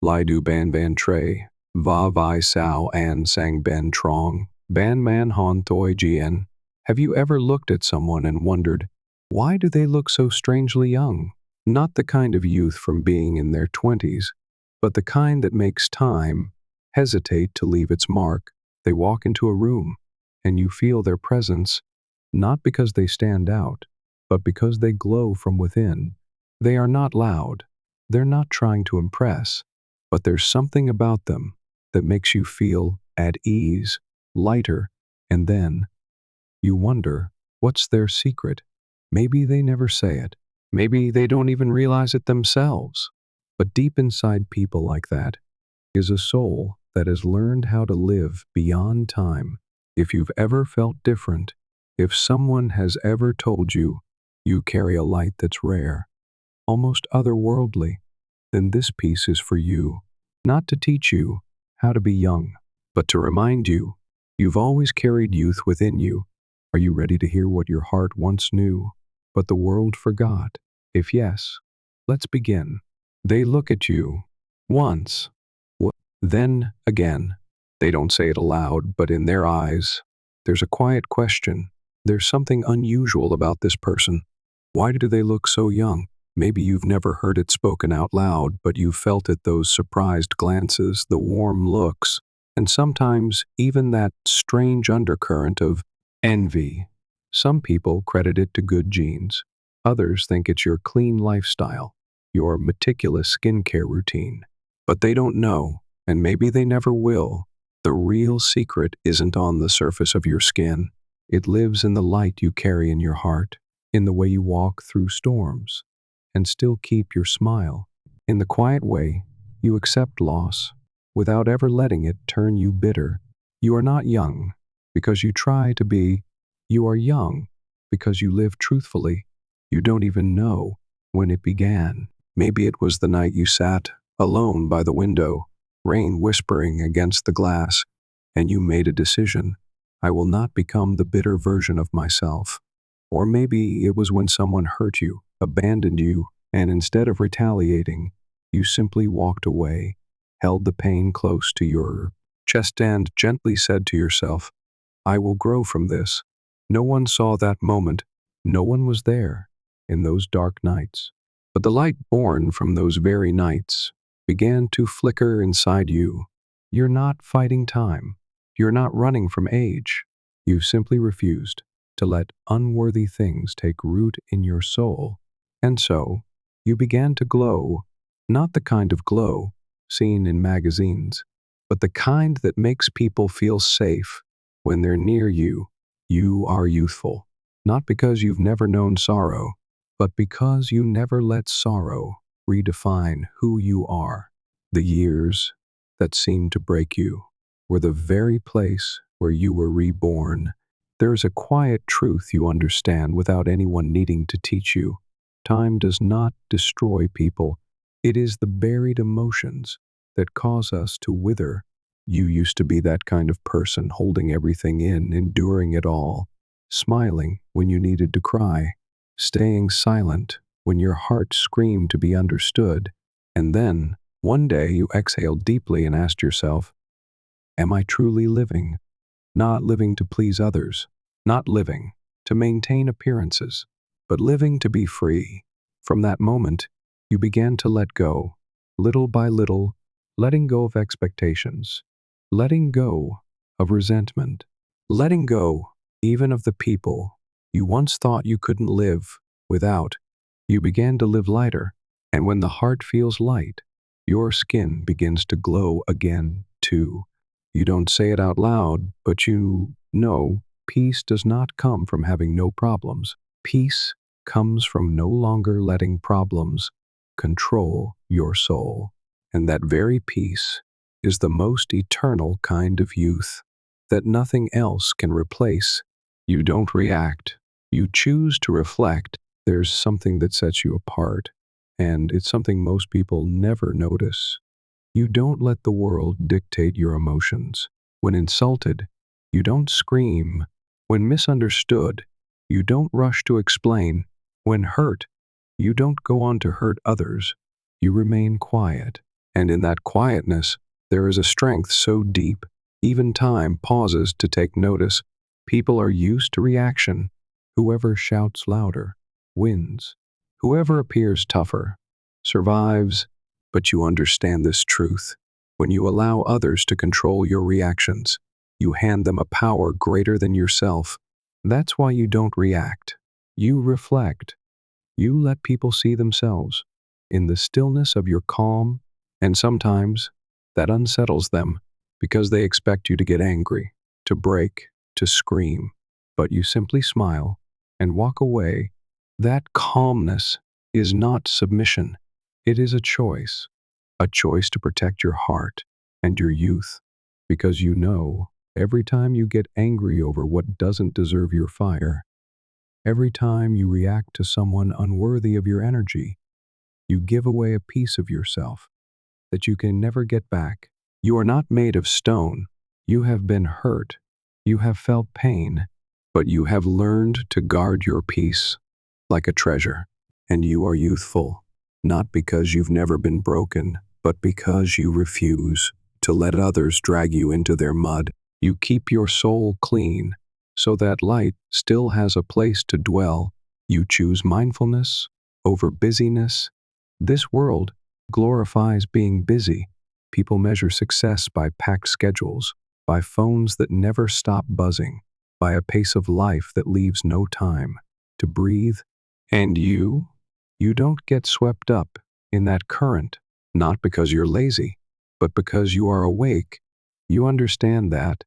Lai du ban van tre, va vai sao an sang ben trong, ban man hon toi gien. Have you ever looked at someone and wondered, why do they look so strangely young? Not the kind of youth from being in their 20s, but the kind that makes time hesitate to leave its mark. They walk into a room, and you feel their presence, not because they stand out, but because they glow from within. They are not loud. They're not trying to impress, but there's something about them that makes you feel at ease, lighter, and then you wonder, what's their secret? Maybe they never say it. Maybe they don't even realize it themselves. But deep inside people like that is a soul that has learned how to live beyond time. If you've ever felt different, if someone has ever told you you carry a light that's rare, almost otherworldly, then this piece is for you. Not to teach you how to be young, but to remind you you've always carried youth within you. Are you ready to hear what your heart once knew, but the world forgot? If yes, let's begin. They look at you once, then again. They don't say it aloud, but in their eyes, there's a quiet question. There's something unusual about this person. Why do they look so young? Maybe you've never heard it spoken out loud, but you felt it, those surprised glances, the warm looks, and sometimes even that strange undercurrent of envy. Some people credit it to good genes. Others think it's your clean lifestyle, your meticulous skincare routine. But they don't know, and maybe they never will. The real secret isn't on the surface of your skin. It lives in the light you carry in your heart, in the way you walk through storms and still keep your smile, in the quiet way you accept loss without ever letting it turn you bitter. You are not young because you try to be. You are young because you live truthfully. You don't even know when it began. Maybe it was the night you sat alone by the window, rain whispering against the glass, and you made a decision. I will not become the bitter version of myself. Or maybe it was when someone hurt you, abandoned you, and instead of retaliating, you simply walked away, held the pain close to your chest and gently said to yourself, I will grow from this. No one saw that moment. No one was there in those dark nights. But the light born from those very nights began to flicker inside you. You're not fighting time. You're not running from age. You simply refused to let unworthy things take root in your soul. And so, you began to glow, not the kind of glow seen in magazines, but the kind that makes people feel safe when they're near you. You are youthful, not because you've never known sorrow, but because you never let sorrow redefine who you are. The years that seemed to break you were the very place where you were reborn. There is a quiet truth you understand without anyone needing to teach you. Time does not destroy people. It is the buried emotions that cause us to wither. You used to be that kind of person, holding everything in, enduring it all, smiling when you needed to cry, staying silent when your heart screamed to be understood. And then, one day, you exhaled deeply and asked yourself, am I truly living? Not living to please others, not living to maintain appearances, but living to be free. From that moment, you began to let go, little by little, letting go of expectations, letting go of resentment, letting go even of the people you once thought you couldn't live without. You began to live lighter, and when the heart feels light, your skin begins to glow again, too. You don't say it out loud, but you know peace does not come from having no problems. Peace comes from no longer letting problems control your soul. And that very peace is the most eternal kind of youth that nothing else can replace. You don't react. You choose to reflect. There's something that sets you apart, and it's something most people never notice. You don't let the world dictate your emotions. When insulted, you don't scream. When misunderstood, you don't rush to explain. When hurt, you don't go on to hurt others. You remain quiet. And in that quietness, there is a strength so deep, even time pauses to take notice. People are used to reaction. Whoever shouts louder wins. Whoever appears tougher survives. But you understand this truth. When you allow others to control your reactions, you hand them a power greater than yourself. That's why you don't react. You reflect. You let people see themselves in the stillness of your calm, and sometimes that unsettles them because they expect you to get angry, to break, to scream. But you simply smile and walk away. That calmness is not submission. It is a choice to protect your heart and your youth, because you know every time you get angry over what doesn't deserve your fire, every time you react to someone unworthy of your energy, you give away a piece of yourself that you can never get back. You are not made of stone. You have been hurt. You have felt pain, but you have learned to guard your peace like a treasure. And you are youthful, not because you've never been broken, but because you refuse to let others drag you into their mud. You keep your soul clean so that light still has a place to dwell. You choose mindfulness over busyness. This world glorifies being busy. People measure success by packed schedules, by phones that never stop buzzing, by a pace of life that leaves no time to breathe. And you don't get swept up in that current, not because you're lazy, but because you are awake. You understand that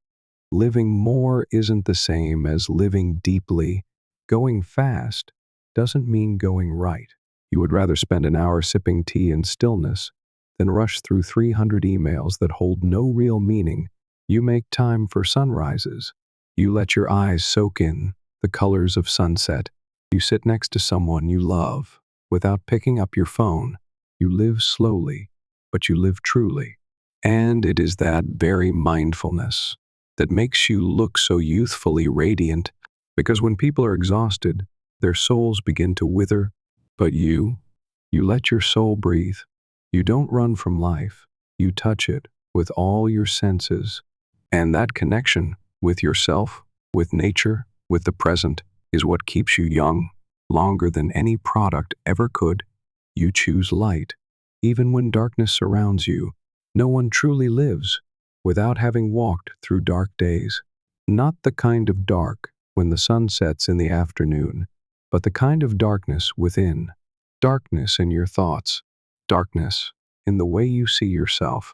living more isn't the same as living deeply. Going fast doesn't mean going right. You would rather spend an hour sipping tea in stillness than rush through 300 emails that hold no real meaning. You make time for sunrises. You let your eyes soak in the colors of sunset. You sit next to someone you love without picking up your phone. You live slowly, but you live truly. And it is that very mindfulness that makes you look so youthfully radiant, because when people are exhausted, their souls begin to wither. But you let your soul breathe. You don't run from life. You touch it with all your senses. And that connection with yourself, with nature, with the present, is what keeps you young, longer than any product ever could. You choose light. Even when darkness surrounds you, no one truly lives without having walked through dark days. Not the kind of dark when the sun sets in the afternoon, but the kind of darkness within. Darkness in your thoughts, darkness in the way you see yourself.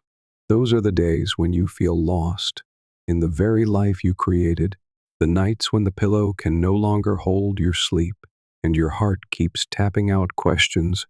Those are the days when you feel lost in the very life you created, the nights when the pillow can no longer hold your sleep and your heart keeps tapping out questions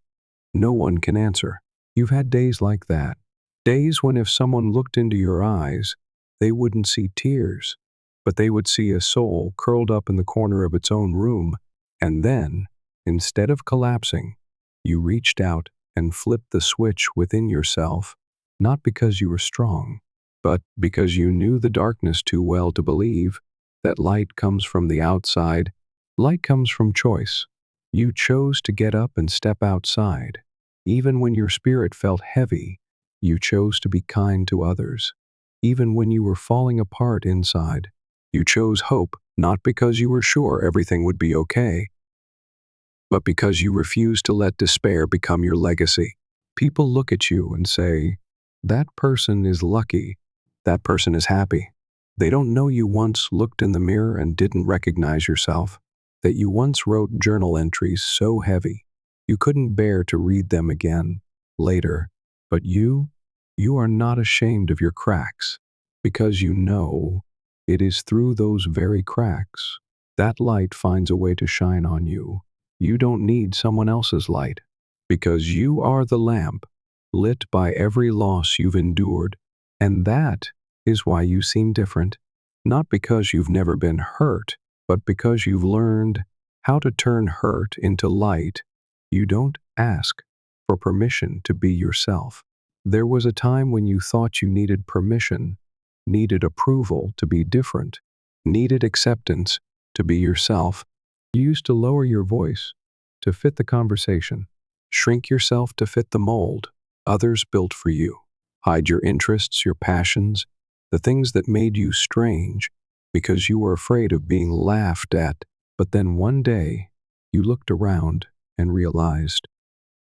no one can answer. You've had days like that, days when if someone looked into your eyes, they wouldn't see tears, but they would see a soul curled up in the corner of its own room. And then, instead of collapsing, you reached out and flipped the switch within yourself, not because you were strong, but because you knew the darkness too well to believe that light comes from the outside. Light comes from choice. You chose to get up and step outside. Even when your spirit felt heavy, you chose to be kind to others. Even when you were falling apart inside, you chose hope, not because you were sure everything would be okay, but because you refused to let despair become your legacy. People look at you and say, that person is lucky, that person is happy. They don't know you once looked in the mirror and didn't recognize yourself, that you once wrote journal entries so heavy you couldn't bear to read them again later. But you are not ashamed of your cracks, because you know it is through those very cracks that light finds a way to shine on you. You don't need someone else's light, because you are the lamp lit by every loss you've endured. And that is why you seem different, not because you've never been hurt, but because you've learned how to turn hurt into light. You don't ask for permission to be yourself. There was a time when you thought you needed permission, needed approval to be different, needed acceptance to be yourself. You used to lower your voice to fit the conversation, shrink yourself to fit the mold. others built for you. Hide your interests, your passions, the things that made you strange because you were afraid of being laughed at. But then one day, you looked around and realized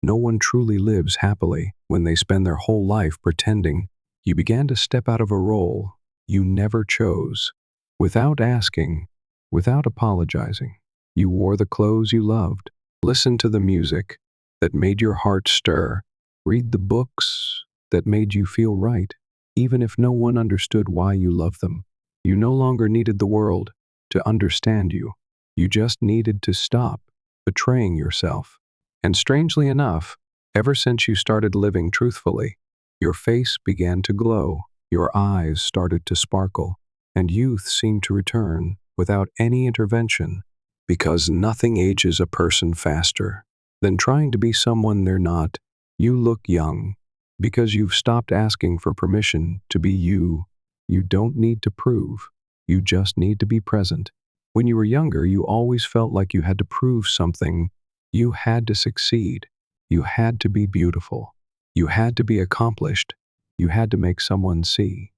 no one truly lives happily when they spend their whole life pretending. You began to step out of a role you never chose, without asking, without apologizing. You wore the clothes you loved, listened to the music that made your heart stir, read the books that made you feel right, even if no one understood why you loved them. You no longer needed the world to understand you. You just needed to stop betraying yourself. And strangely enough, ever since you started living truthfully, your face began to glow, your eyes started to sparkle, and youth seemed to return without any intervention, because nothing ages a person faster than trying to be someone they're not. You look young because you've stopped asking for permission to be you. You don't need to prove. You just need to be present. When you were younger, you always felt like you had to prove something. You had to succeed. You had to be beautiful. You had to be accomplished. You had to make someone see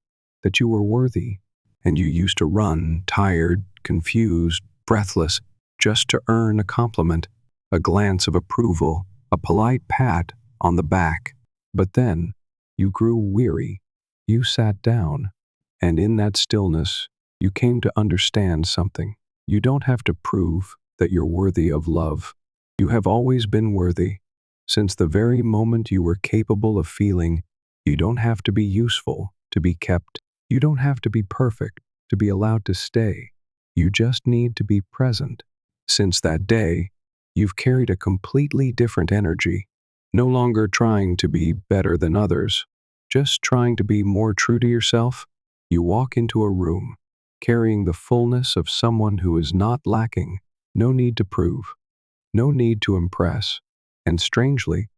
that you were worthy. And you used to run, tired, confused, breathless, just to earn a compliment, a glance of approval, a polite pat on the back. But then you grew weary. You sat down, and in that stillness, you came to understand something. You don't have to prove that you're worthy of love. You have always been worthy. Since the very moment you were capable of feeling, you don't have to be useful to be kept. You don't have to be perfect to be allowed to stay. You just need to be present. Since that day, you've carried a completely different energy, no longer trying to be better than others, just trying to be more true to yourself. You walk into a room, carrying the fullness of someone who is not lacking. No need to prove, no need to impress. And strangely,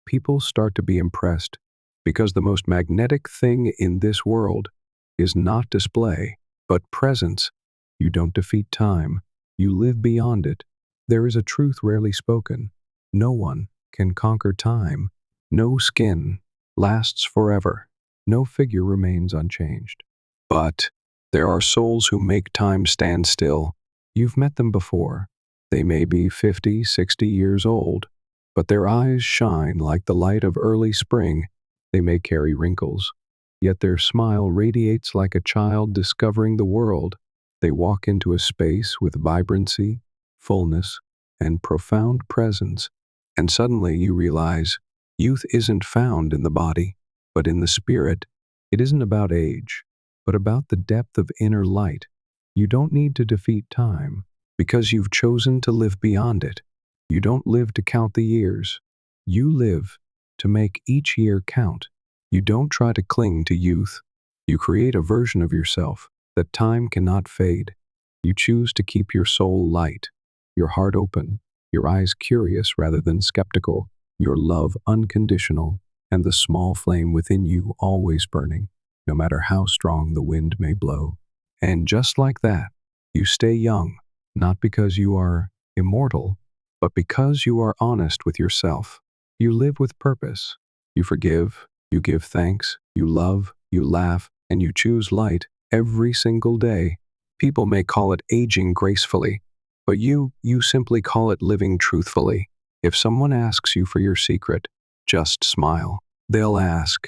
people start to be impressed because the most magnetic thing in this world is not display, but presence. You don't defeat time. You live beyond it. There is a truth rarely spoken. No one can conquer time. No skin lasts forever. No figure remains unchanged. But there are souls who make time stand still. You've met them before. They may be 50, 60 years old, but their eyes shine like the light of early spring. They may carry wrinkles, yet their smile radiates like a child discovering the world. They walk into a space with vibrancy, fullness, and profound presence, and suddenly you realize youth isn't found in the body, but in the spirit. It isn't about age, but about the depth of inner light. You don't need to defeat time, because you've chosen to live beyond it. You don't live to count the years. You live to make each year count. You don't try to cling to youth. You create a version of yourself that time cannot fade. You choose to keep your soul light, your heart open, your eyes curious rather than skeptical, your love unconditional, and the small flame within you always burning, no matter how strong the wind may blow. And just like that, you stay young, not because you are immortal, but because you are honest with yourself. You live with purpose. You forgive, you give thanks, you love, you laugh, and you choose light every single day. People may call it aging gracefully, but you simply call it living truthfully. If someone asks you for your secret, just smile. They'll ask,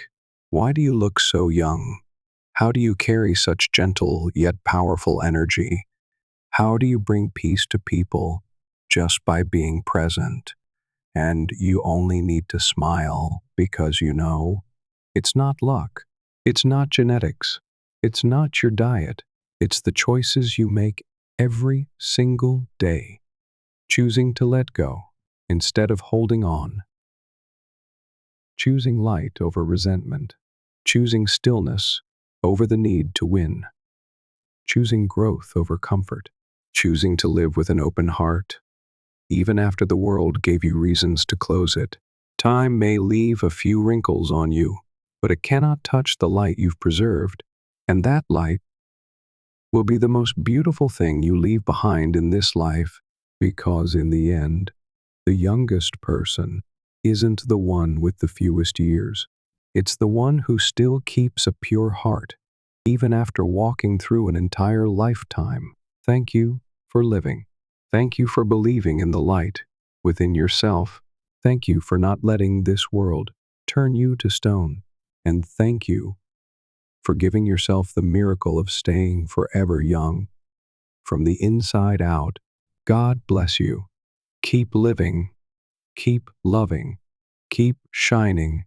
why do you look so young? How do you carry such gentle yet powerful energy? How do you bring peace to people just by being present? And you only need to smile because you know it's not luck. It's not genetics. It's not your diet. It's the choices you make every single day. Choosing to let go instead of holding on. Choosing light over resentment. Choosing stillness over the need to win. Choosing growth over comfort. Choosing to live with an open heart, even after the world gave you reasons to close it. Time may leave a few wrinkles on you, but it cannot touch the light you've preserved, and that light will be the most beautiful thing you leave behind in this life, because in the end, the youngest person isn't the one with the fewest years. It's the one who still keeps a pure heart, even after walking through an entire lifetime. Thank you for living. Thank you for believing in the light within yourself. Thank you for not letting this world turn you to stone. And thank you for giving yourself the miracle of staying forever young. From the inside out, God bless you. Keep living, keep loving, keep shining,